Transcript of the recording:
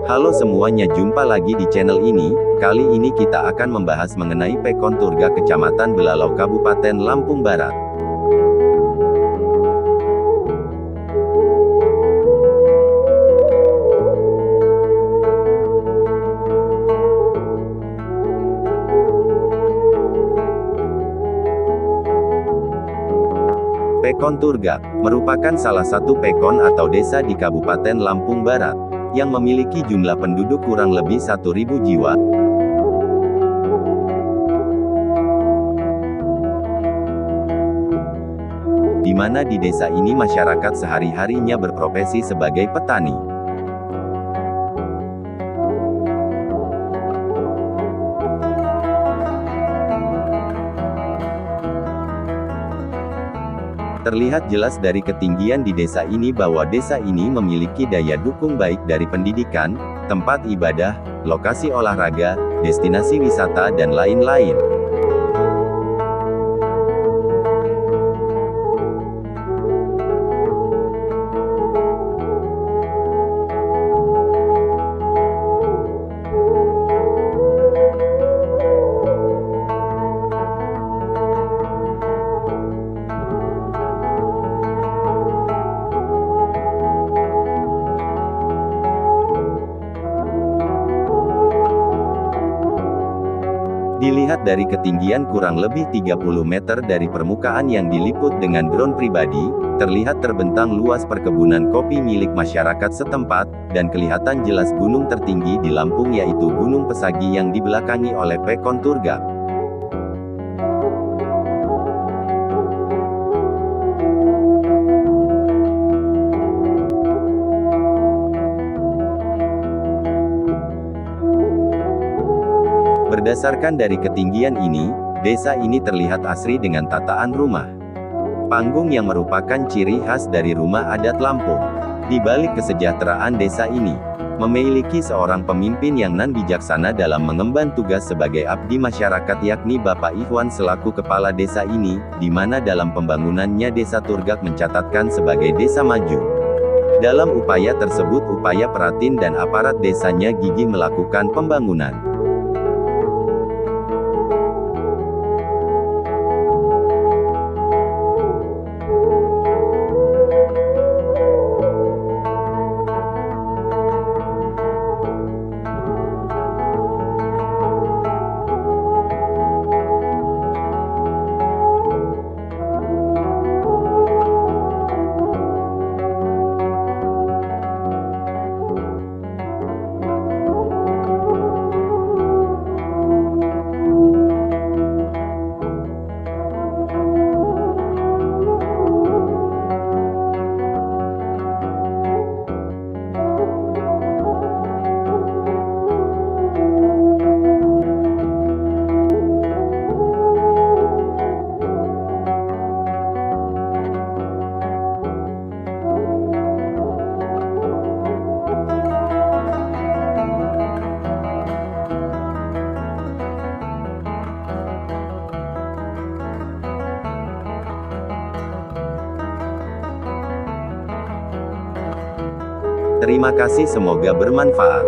Halo semuanya, jumpa lagi di channel ini. Kali ini kita akan membahas mengenai Pekon Turga Kecamatan Belalau Kabupaten Lampung Barat. Pekon Turga merupakan salah satu pekon atau desa di Kabupaten Lampung Barat yang memiliki jumlah penduduk kurang lebih 1.000 jiwa. Di mana di desa ini masyarakat sehari-harinya berprofesi sebagai petani. Terlihat jelas dari ketinggian di desa ini bahwa desa ini memiliki daya dukung baik dari pendidikan, tempat ibadah, lokasi olahraga, destinasi wisata dan lain-lain. Dilihat dari ketinggian kurang lebih 30 meter dari permukaan yang diliput dengan drone pribadi, terlihat terbentang luas perkebunan kopi milik masyarakat setempat, dan kelihatan jelas gunung tertinggi di Lampung yaitu Gunung Pesagi yang dibelakangi oleh Pekon Turga. Berdasarkan dari ketinggian ini, desa ini terlihat asri dengan tataan rumah panggung yang merupakan ciri khas dari rumah adat Lampung. Di balik kesejahteraan desa ini, memiliki seorang pemimpin yang nan bijaksana dalam mengemban tugas sebagai abdi masyarakat yakni Bapak Ikhwan selaku kepala desa ini, di mana dalam pembangunannya desa Turgak mencatatkan sebagai desa maju. Dalam upaya tersebut upaya Peratin dan aparat desanya gigih melakukan pembangunan. Terima kasih, semoga bermanfaat.